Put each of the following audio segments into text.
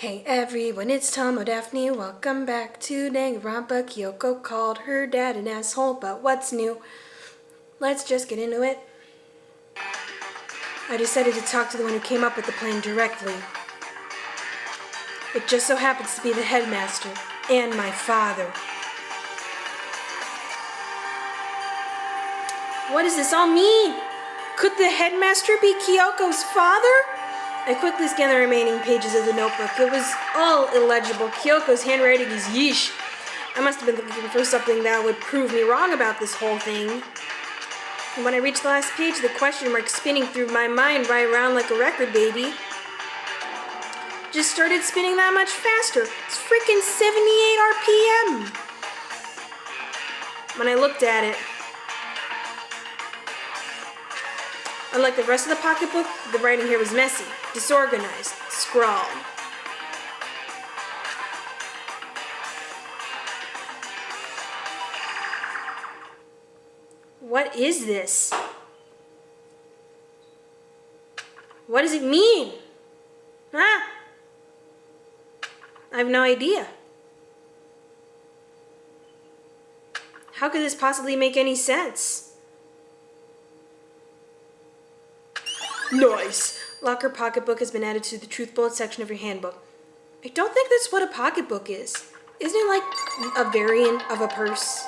Hey everyone, it's Tomo Daphne. Welcome back to Danganronpa. Kyoko called her dad an asshole, but what's new? Let's just get into it. I decided to talk to the one who came up with the plan directly. It just so happens to be the headmaster and my father. What does this all mean? Could the headmaster be Kyoko's father? I quickly scanned the remaining pages of the notebook. It was all illegible. Kyoko's handwriting is yeesh. I must have been looking for something that would prove me wrong about this whole thing. And when I reached the last page, the question mark spinning through my mind right around like a record, baby. Just started spinning that much faster. It's freaking 78 RPM. When I looked at it, unlike the rest of the pocketbook, the writing here was messy, disorganized, scrawled. What is this? What does it mean? Huh? I have no idea. How could this possibly make any sense? Nice! Locker pocketbook has been added to the truth bullet section of your handbook. I don't think that's what a pocketbook is. Isn't it like a variant of a purse?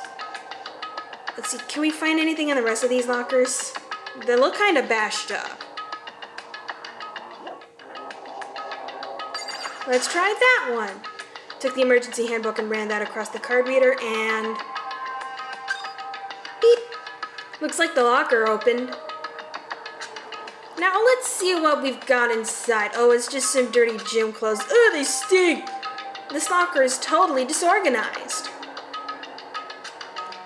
Let's see, can we find anything in the rest of these lockers? They look kind of bashed up. Let's try that one. Took the emergency handbook and ran that across the card reader and... beep! Looks like the locker opened. Now let's see what we've got inside. Oh, it's just some dirty gym clothes. Ugh, they stink! This locker is totally disorganized.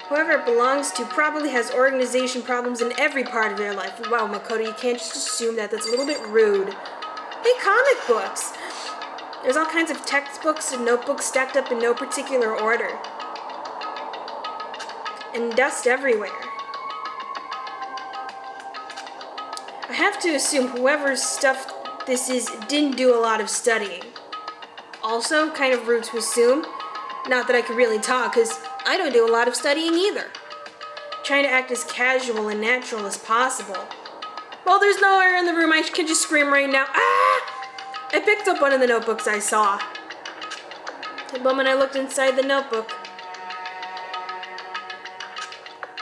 Whoever it belongs to probably has organization problems in every part of their life. Wow, Makoto, you can't just assume that. That's a little bit rude. Hey, comic books! There's all kinds of textbooks and notebooks stacked up in no particular order. And dust everywhere. I have to assume whoever's stuff this is didn't do a lot of studying. Also, kind of rude to assume, not that I could really talk, because I don't do a lot of studying either. Trying to act as casual and natural as possible. Well, there's no air in the room, I can just scream right now. Ah! I picked up one of the notebooks I saw. The moment I looked inside the notebook,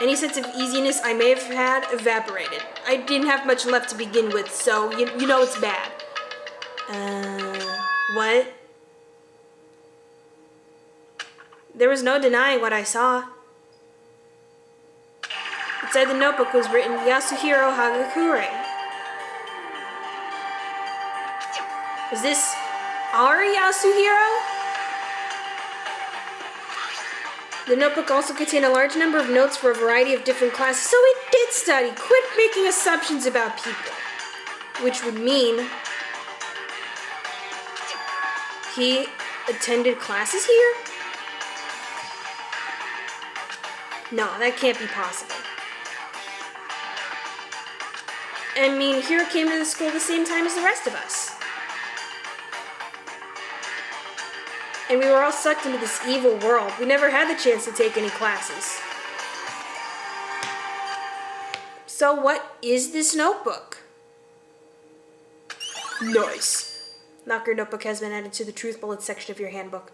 any sense of easiness I may have had evaporated. I didn't have much left to begin with, so you know it's bad. What? There was no denying what I saw. Inside the notebook was written Yasuhiro Hagakure. Is this our Yasuhiro? The notebook also contained a large number of notes for a variety of different classes, so it did study. Quit making assumptions about people. Which would mean he attended classes here? No, that can't be possible. I mean, Hiro came to the school the same time as the rest of us. And we were all sucked into this evil world. We never had the chance to take any classes. So what is this notebook? Nice. Locker notebook has been added to the truth bullet section of your handbook.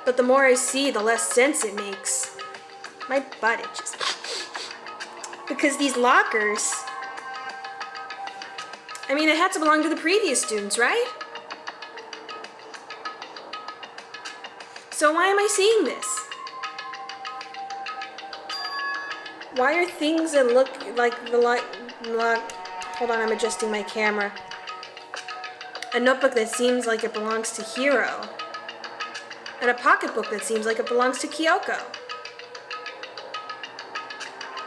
But the more I see, the less sense it makes. My butt itches. Because these lockers... I mean, it had to belong to the previous students, right? So why am I seeing this? Why are things that look like the hold on, I'm adjusting my camera. A notebook that seems like it belongs to Hiro. And a pocketbook that seems like it belongs to Kyoko.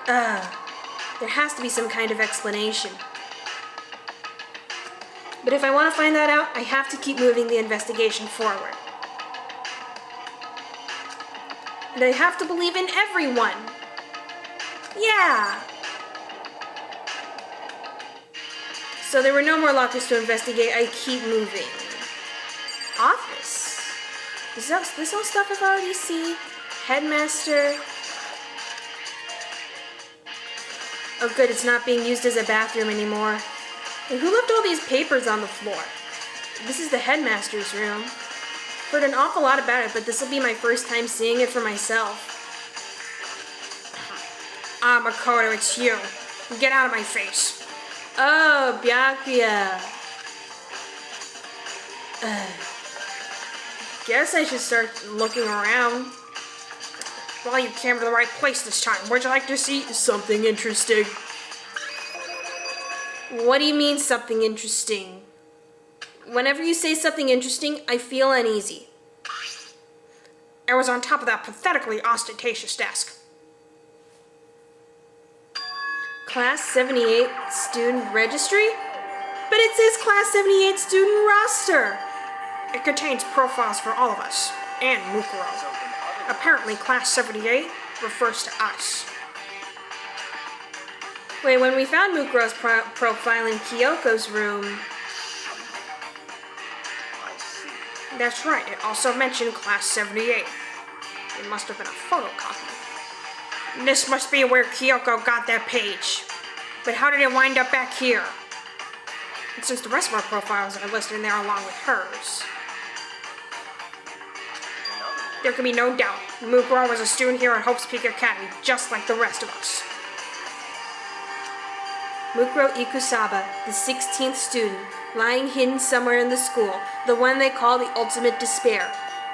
There has to be some kind of explanation. But if I want to find that out, I have to keep moving the investigation forward. And I have to believe in everyone. Yeah. So there were no more lockers to investigate. I keep moving. Office. Is this all stuff I've already seen? Headmaster. Oh good, it's not being used as a bathroom anymore. And who left all these papers on the floor? This is the headmaster's room. Heard an awful lot about it, but this will be my first time seeing it for myself. Ah, Makoto, it's you. Get out of my face. Oh, Byakuya. Guess I should start looking around. Well, you came to the right place this time. Would you like to see something interesting? What do you mean, something interesting? Whenever you say something interesting, I feel uneasy. I was on top of that pathetically ostentatious desk. Class 78 student registry? But it says Class 78 student roster. It contains profiles for all of us, and Mukuro. Apparently, Class 78 refers to us. Wait, when we found Mukuro's profile in Kyoko's room... That's right, it also mentioned Class 78. It must have been a photocopy. This must be where Kyoko got that page. But how did it wind up back here? And since the rest of our profiles are listed in there along with hers... There can be no doubt, Mukuro was a student here at Hope's Peak Academy, just like the rest of us. Mukuro Ikusaba, the 16th student, lying hidden somewhere in the school, the one they call the ultimate despair.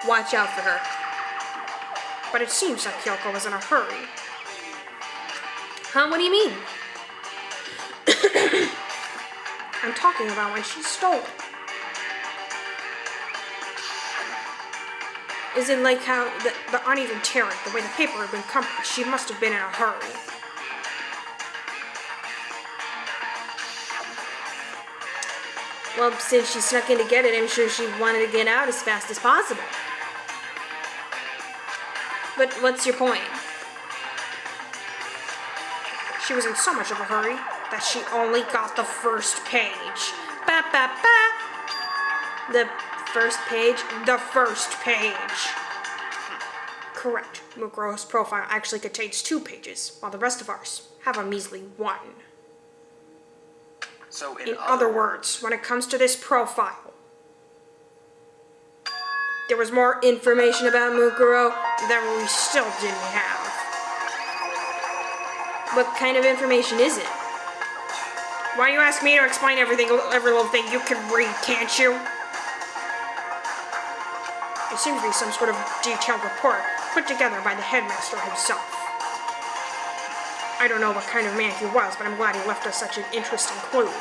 Watch out for her. But it seems like Kyoko was in a hurry. Huh, what do you mean? I'm talking about when she stole it. Isn't like how the uneven tearing, the way the paper had been crumpled, she must have been in a hurry. Well, since she snuck in to get it, I'm sure she wanted to get out as fast as possible. But what's your point? She was in so much of a hurry that she only got the first page. Ba ba ba! The first page? The first page. Correct. Mukuro's profile actually contains 2 pages, while the rest of ours have a measly 1. So in other words, when it comes to this profile, there was more information about Mukuro that we still didn't have. What kind of information is it? Why you ask me to explain every little thing? You can read, can't you? It seems to be some sort of detailed report put together by the headmaster himself. I don't know what kind of man he was, but I'm glad he left us such an interesting clue.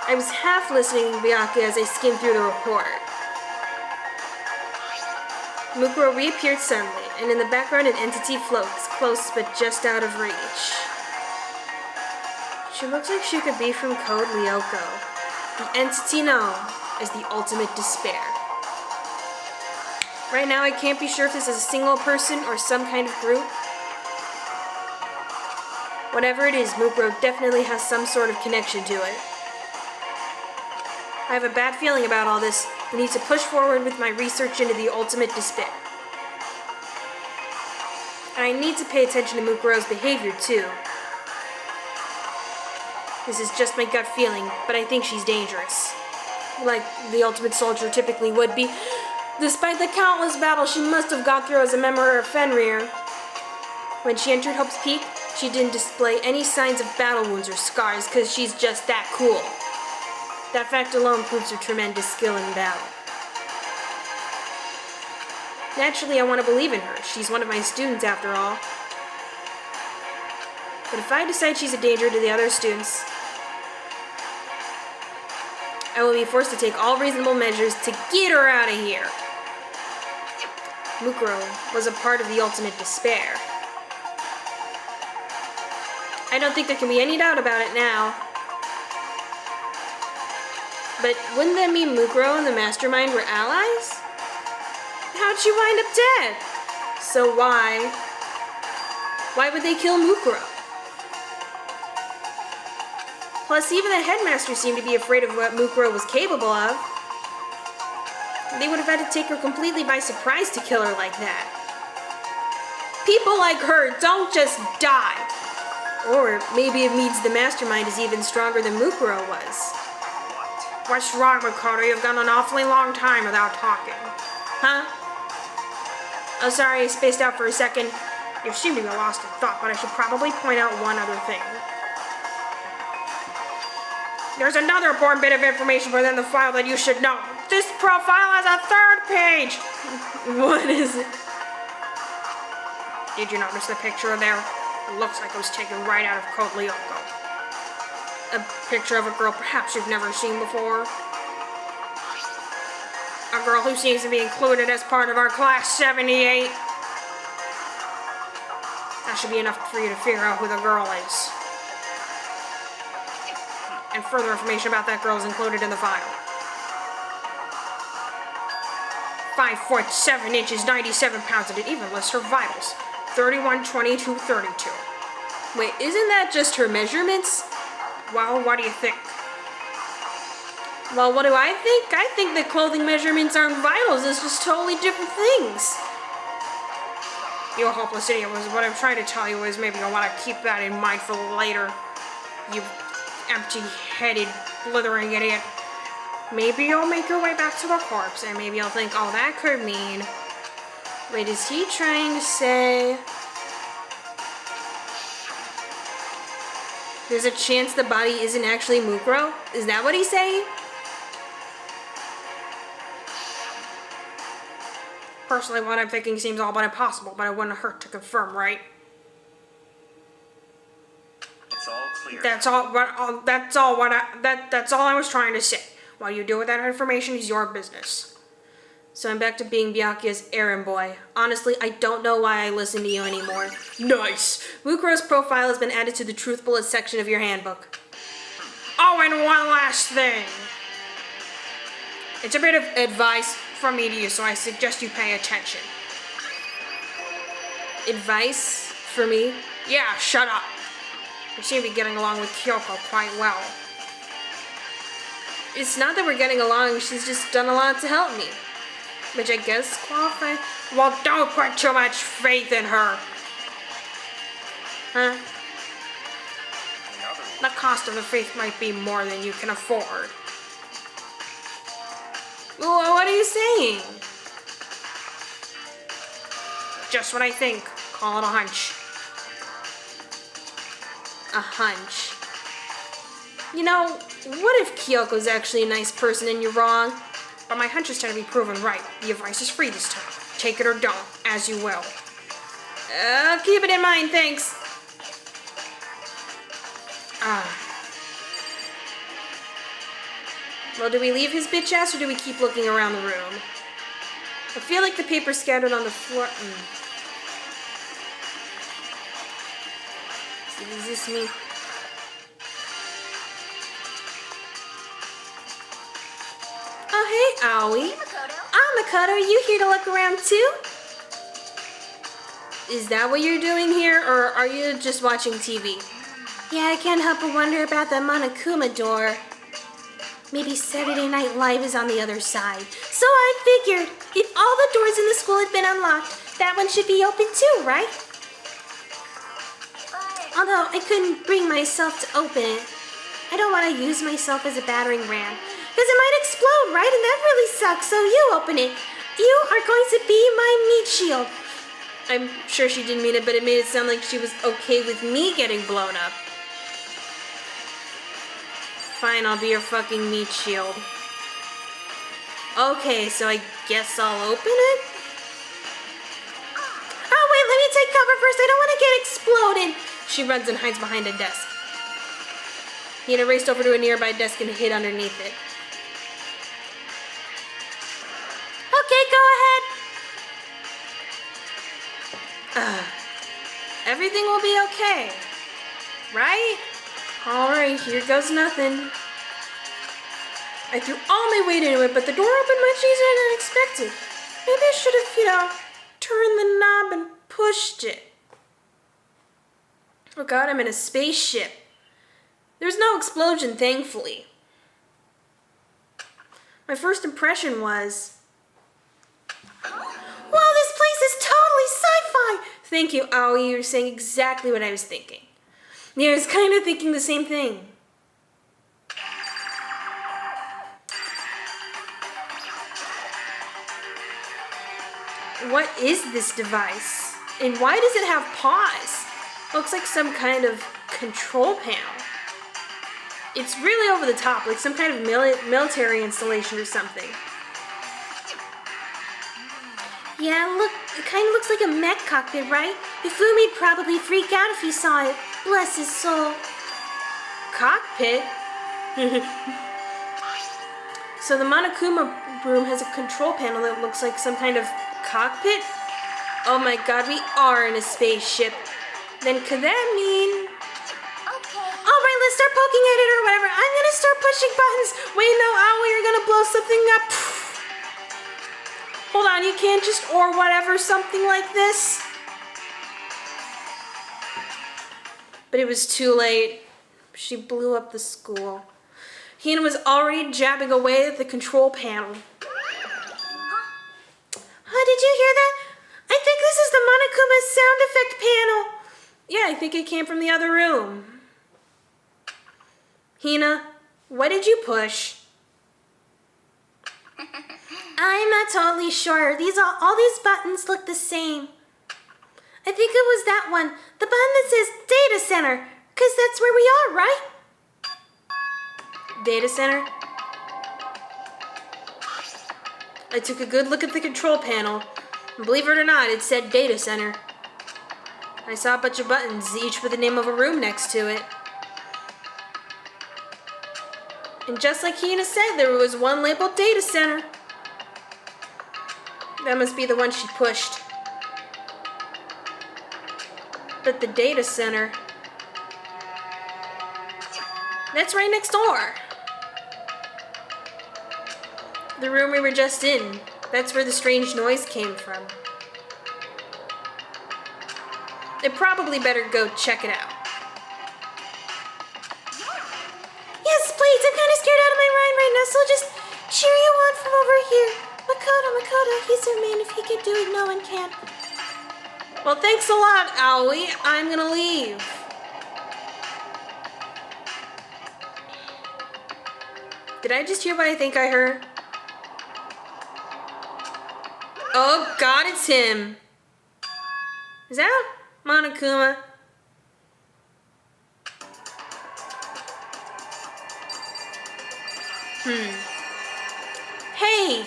I was half listening to Byakuya as I skimmed through the report. Mukuro reappeared suddenly, and in the background an entity floats, close but just out of reach. She looks like she could be from Code Lyoko, the entity known as the ultimate despair. Right now I can't be sure if this is a single person or some kind of group. Whatever it is, Mukuro definitely has some sort of connection to it. I have a bad feeling about all this. I need to push forward with my research into the ultimate despair. And I need to pay attention to Mukuro's behavior too. This is just my gut feeling, but I think she's dangerous. Like the ultimate soldier typically would be. Despite the countless battles she must have gone through as a member of Fenrir. When she entered Hope's Peak, she didn't display any signs of battle wounds or scars because she's just that cool. That fact alone proves her tremendous skill in battle. Naturally, I want to believe in her. She's one of my students after all. But if I decide she's a danger to the other students, I will be forced to take all reasonable measures to get her out of here. Mukuro was a part of the ultimate despair. I don't think there can be any doubt about it now. But wouldn't that mean Mukuro and the Mastermind were allies? How'd she wind up dead? So why would they kill Mukuro? Plus, even the headmaster seemed to be afraid of what Mukuro was capable of. They would have had to take her completely by surprise to kill her like that. People like her don't just die. Or maybe it means the mastermind is even stronger than Mukuro was. What's wrong, Makoto? You've gone an awfully long time without talking. Huh? Oh, sorry, I spaced out for a second. You seem to be lost in thought, but I should probably point out one other thing. There's another important bit of information within the file that you should know. This profile has a third page! What is it? Did you notice the picture there? It looks like it was taken right out of Code Lyoko. A picture of a girl perhaps you've never seen before. A girl who seems to be included as part of our class 78. That should be enough for you to figure out who the girl is. And further information about that girl is included in the file. 5 foot 7 inches, 97 pounds, and it even lists her vitals. 31, 22, 32. Wait, isn't that just her measurements? Well, what do you think? Well, what do I think? I think that clothing measurements aren't vitals. It's just totally different things. You hopeless idiot. What I'm trying to tell you is maybe you'll want to keep that in mind for later. You empty-headed, blithering idiot. Maybe you'll make your way back to the corpse, and maybe you'll think, oh, that could mean... Wait, is he trying to say... There's a chance the body isn't actually Mukuro? Is that what he's saying? Personally, what I'm thinking seems all but impossible, but it wouldn't hurt to confirm, right? It's all clear. That's all I was trying to say. What you do with that information is your business. So I'm back to being Byakuya's errand boy. Honestly, I don't know why I listen to you anymore. Nice! Mukuro's profile has been added to the truth bullet section of your handbook. Oh, and one last thing. It's a bit of advice from me to you, so I suggest you pay attention. Advice for me? Yeah, shut up. You seem to be getting along with Kyoko quite well. It's not that we're getting along, she's just done a lot to help me. Which I guess qualifies. Well, don't put too much faith in her. Huh? The cost of the faith might be more than you can afford. Well, what are you saying? Just what I think. Call it a hunch. A hunch. You know, what if Kyoko's actually a nice person and you're wrong? But my hunches tend to be proven right. The advice is free this time. Take it or don't, as you will. Keep it in mind, thanks. Well, do we leave his bitch ass or do we keep looking around the room? I feel like the paper's scattered on the floor. Is this me? Oh, hey, Aoi. Makoto, are you here to look around too? Is that what you're doing here, or are you just watching TV? Yeah, I can't help but wonder about the Monokuma door. Maybe Saturday Night Live is on the other side. So I figured, if all the doors in the school had been unlocked, that one should be open too, right? Although I couldn't bring myself to open it. I don't want to use myself as a battering ram. Because it might explode, right? And that really sucks, so you open it. You are going to be my meat shield. I'm sure she didn't mean it, but it made it sound like she was okay with me getting blown up. Fine, I'll be your fucking meat shield. Okay, so I guess I'll open it? Oh, wait, let me take cover first. I don't want to get exploded. She runs and hides behind a desk. He had raced over to a nearby desk and hid underneath it. Okay, go ahead. Everything will be okay, right? Alright, here goes nothing. I threw all my weight into it, but the door opened much easier than expected. Maybe I should have, turned the knob and pushed it. Oh god, I'm in a spaceship. There's no explosion, thankfully. My first impression was, wow, this place is totally sci-fi! Thank you, Aoi, you're saying exactly what I was thinking. Yeah, I was kind of thinking the same thing. What is this device? And why does it have paws? Looks like some kind of control panel. It's really over the top, like some kind of military installation or something. Yeah, look, it kind of looks like a mech cockpit, right? Ifumi'd probably freak out if he saw it. Bless his soul. Cockpit? So the Monokuma room has a control panel that looks like some kind of cockpit? Oh my god, we are in a spaceship. Then could that mean... Okay. Alright, let's start poking at it or whatever. I'm gonna start pushing buttons. Wait, no, Aoi, you're gonna blow something up. Hold on, you can't just or whatever something like this. But it was too late. She blew up the school. Hina was already jabbing away at the control panel. Did you hear that? I think this is the Monokuma sound effect panel. Yeah, I think it came from the other room. Hina, what did you push? I'm not totally sure. All these buttons look the same. I think it was that one. The button that says Data Center. Because that's where we are, right? Data Center? I took a good look at the control panel. And believe it or not, it said Data Center. I saw a bunch of buttons, each with the name of a room next to it. And just like Hina said, there was one labeled Data Center. That must be the one she pushed. But the Data Center... that's right next door. The room we were just in. That's where the strange noise came from. I probably better go check it out. Yes, please. I'm kind of scared out of my mind right now, so I'll just cheer you on from over here. Makoto, he's our man. If he can do it, no one can. Well, thanks a lot, Aoi. I'm gonna leave. Did I just hear what I think I heard? Oh god, it's him. Is that Monokuma? Hey!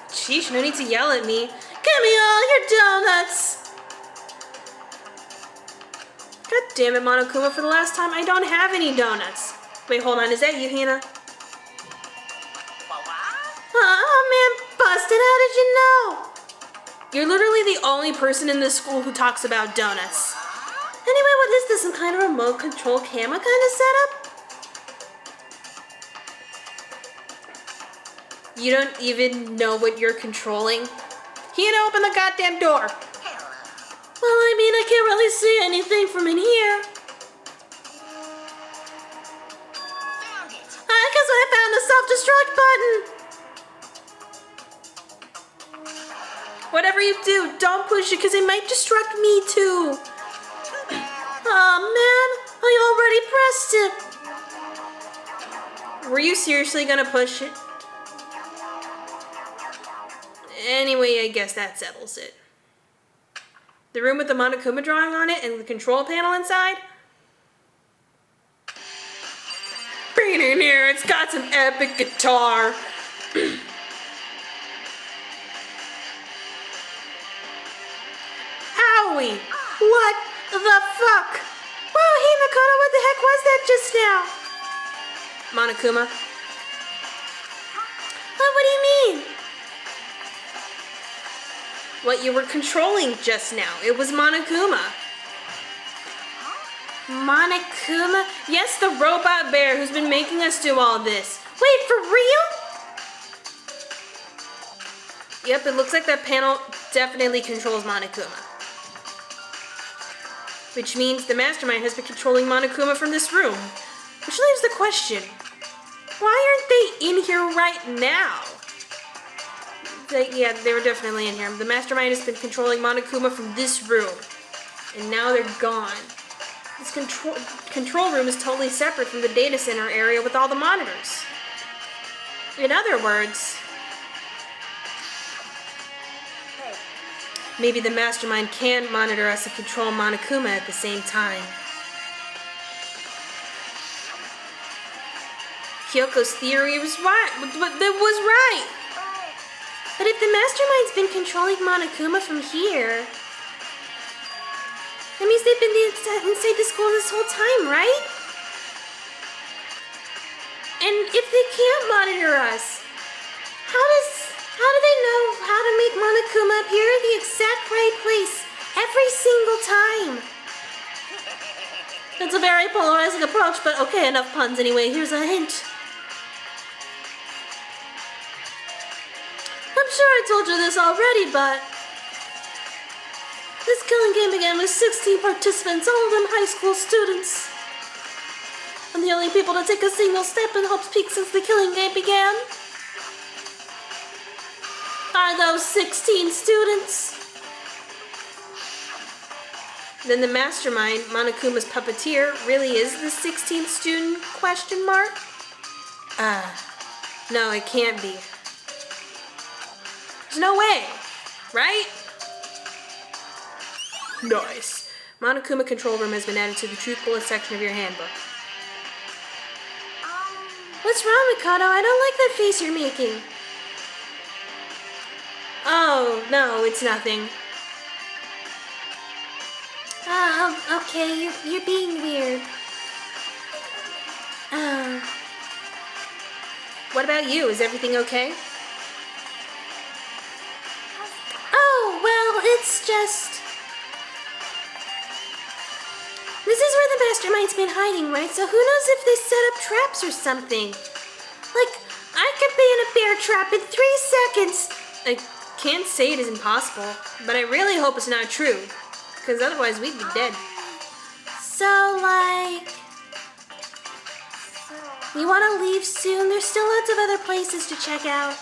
Sheesh, no need to yell at me. Give me all your donuts! God damn it, Monokuma, for the last time, I don't have any donuts. Wait, hold on, is that you, Hina? Oh man, busted, how did you know? You're literally the only person in this school who talks about donuts. Anyway, what is this, some kind of remote control camera kind of setup? You don't even know what you're controlling? Hina, open the goddamn door. Well, I mean, I can't really see anything from in here. I guess I found a self-destruct button. Whatever you do, don't push it because it might destruct me too. Oh man, I already pressed it. Were you seriously gonna push it? Anyway, I guess that settles it. The room with the Monokuma drawing on it and the control panel inside? Bring it in here, it's got some epic guitar. Owie! What the fuck? Whoa, hey Makoto, what the heck was that just now? Monokuma. What do you mean? What you were controlling just now. It was Monokuma. Monokuma? Yes, the robot bear who's been making us do all this. Wait, for real? Yep, it looks like that panel definitely controls Monokuma. which means the mastermind has been controlling Monokuma from this room. Which leaves the question, why aren't they in here right now? Yeah, they were definitely in here. The mastermind has been controlling Monokuma from this room, and now they're gone. This control room is totally separate from the data center area with all the monitors. In other words, maybe the mastermind can monitor us and control Monokuma at the same time. Kyoko's theory was right. But if the mastermind's been controlling Monokuma from here, that means they've been inside the school this whole time, right? And if they can't monitor us, how do they know how to make Monokuma appear at the exact right place every single time? It's a very polarizing approach, but okay, enough puns anyway. Here's a hint. I'm sure I told you this already, but this killing game began with 16 participants, all of them high school students. And the only people to take a single step in Hope's Peak since the killing game began are those 16 students. Then the mastermind, Monokuma's puppeteer, really is the 16th student, question mark? No, it can't be. There's no way, right? Nice. Monokuma control room has been added to the truth bullet section of your handbook. What's wrong, Mikado? I don't like that face you're making. Oh, no, it's nothing. Okay, you're being weird. What about you? Is everything okay? Oh, well, it's just... This is where the mastermind's been hiding, right? So who knows if they set up traps or something? Like, I could be in a bear trap in 3 seconds. I can't say it isn't possible, but I really hope it's not true, because otherwise we'd be dead. So, like... You want to leave soon? There's still lots of other places to check out.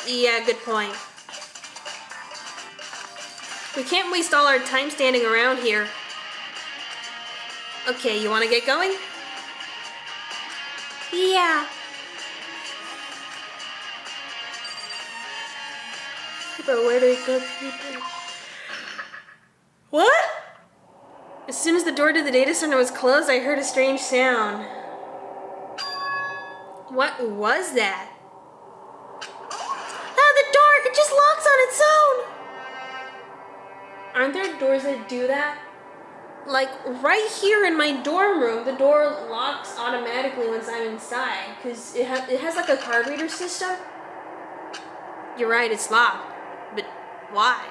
Yeah, good point. We can't waste all our time standing around here. Okay, you want to get going? Yeah. But where do we go? What? As soon as the door to the data center was closed, I heard a strange sound. What was that? Ah, the door! It just locks on its own! Aren't there doors that do that? Like, right here in my dorm room, the door locks automatically once I'm inside, because it has like a card reader system. You're right, it's locked. But why?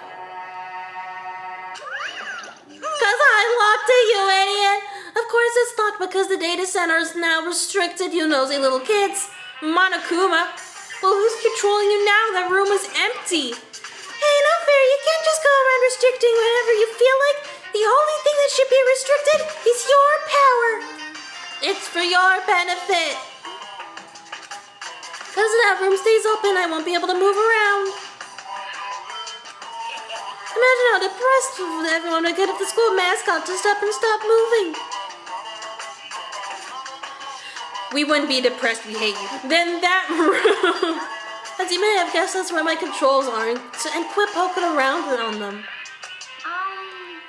Because I locked it, you idiot! Of course it's locked because the data center is now restricted, you nosy little kids. Monokuma. Well, who's controlling you now? That room is empty. Hey, not fair. You can't just go around restricting whenever you feel like. The only thing that should be restricted is your power. It's for your benefit. Because that room stays open, I won't be able to move around. Imagine how depressed everyone would get if the school mascot just up and stop moving. We wouldn't be depressed, we hate you. Then that room... As you may have guessed, that's where my controls are, and quit poking around on them.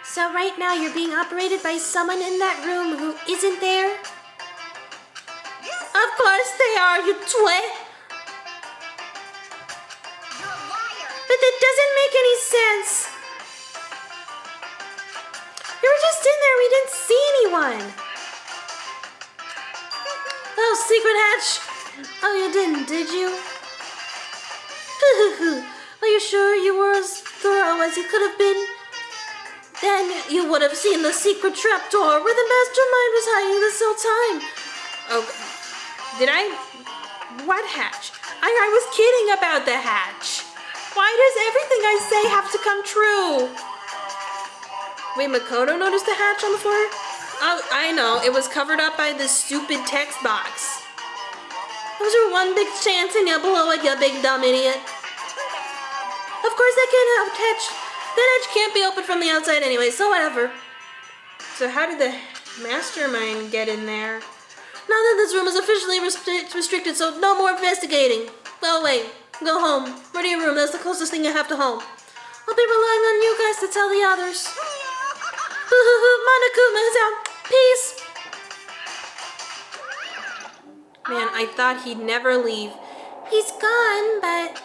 So right now you're being operated by someone in that room who isn't there? Of course they are, you twit! You're a liar! But that doesn't make any sense! You were just in there, we didn't see anyone! Oh, secret hatch! Oh, you didn't, did you? Are you sure you were as thorough as you could have been? Then you would have seen the secret trapdoor where the mastermind was hiding this whole time. Oh, did I? What hatch? I was kidding about the hatch. Why does everything I say have to come true? Wait, Makoto noticed the hatch on the floor? Oh, I know. It was covered up by this stupid text box. Those are one big chance and you'll blow it, you big dumb idiot. Of course that hatch can't be opened from the outside anyway, so whatever. So how did the mastermind get in there? Now that this room is officially restricted, so no more investigating. Go away. Go home. Go to your room. That's the closest thing you have to home. I'll be relying on you guys to tell the others. Monokuma is out. Peace. Man, I thought he'd never leave. He's gone, but...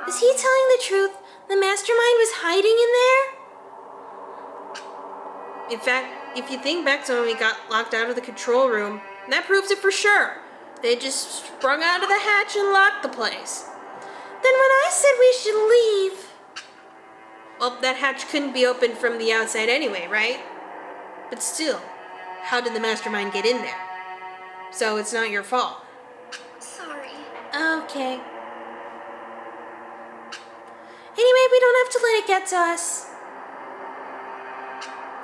Is he telling the truth? The mastermind was hiding in there? In fact, if you think back to when we got locked out of the control room, that proves it for sure. They just sprung out of the hatch and locked the place. Then when I said we should leave... Well, that hatch couldn't be opened from the outside anyway, right? But still, how did the mastermind get in there? So it's not your fault. Sorry. Okay. Anyway, we don't have to let it get to us.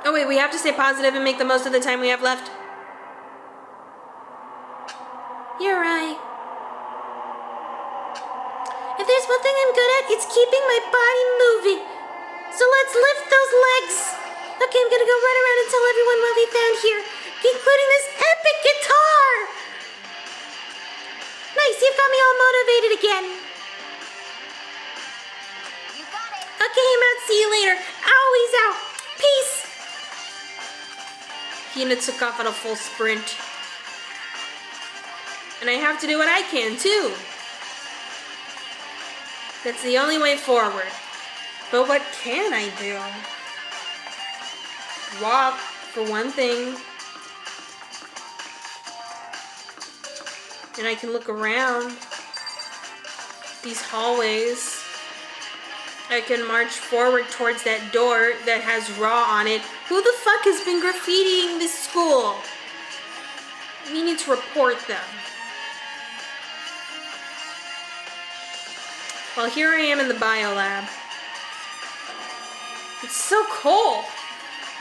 Oh wait, we have to stay positive and make the most of the time we have left. You're right. If there's one thing I'm good at, it's keeping my body moving. So let's lift those legs. Okay, I'm gonna go run around and tell everyone what we found here, including this epic guitar. Nice, you've got me all motivated again. You got it. Okay, I'm out. See you later. Aoi's out. Peace. Hina took off at a full sprint. And I have to do what I can, too. That's the only way forward. But what can I do? Walk, for one thing. And I can look around these hallways. I can march forward towards that door that has Raw on it. Who the fuck has been graffitiing this school? We need to report them. Well, here I am in the biolab. It's so cold.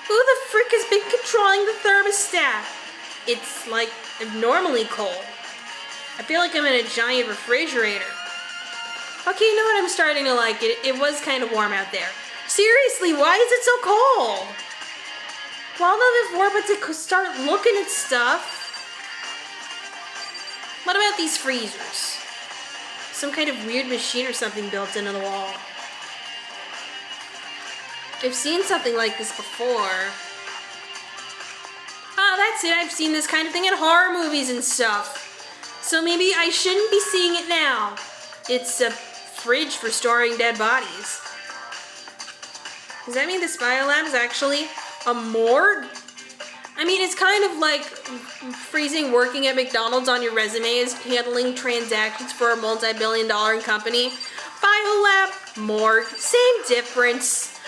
Who the frick has been controlling the thermostat? It's like abnormally cold. I feel like I'm in a giant refrigerator. Okay, you know what? I'm starting to like it. It was kind of warm out there. Seriously, why is it so cold? Well, not before, but to start looking at stuff. What about these freezers? Some kind of weird machine or something built into the wall. I've seen something like this before. Oh, that's it. I've seen this kind of thing in horror movies and stuff. So maybe I shouldn't be seeing it now. It's a fridge for storing dead bodies. Does that mean this biolab is actually a morgue? I mean, it's kind of like freezing working at McDonald's on your resume is handling transactions for a multi-billion-dollar company. Biolab, morgue, same difference.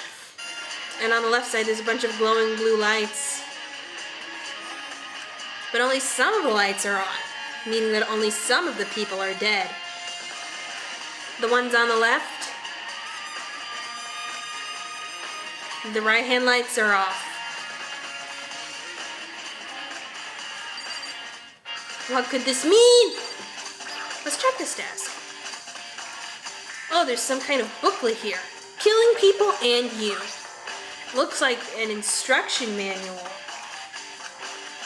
And on the left side, there's a bunch of glowing blue lights. But only some of the lights are on, meaning that only some of the people are dead. The ones on the left, the right-hand lights are off. What could this mean? Let's check this desk. Oh, there's some kind of booklet here. Killing people and you. Looks like an instruction manual.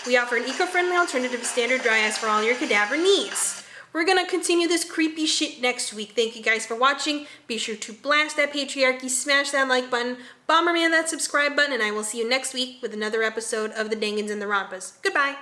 We offer an eco-friendly alternative to standard dry ice for all your cadaver needs. We're gonna continue this creepy shit next week. Thank you guys for watching. Be sure to blast that patriarchy, smash that like button, bomberman that subscribe button, and I will see you next week with another episode of the Danganronpas. Goodbye.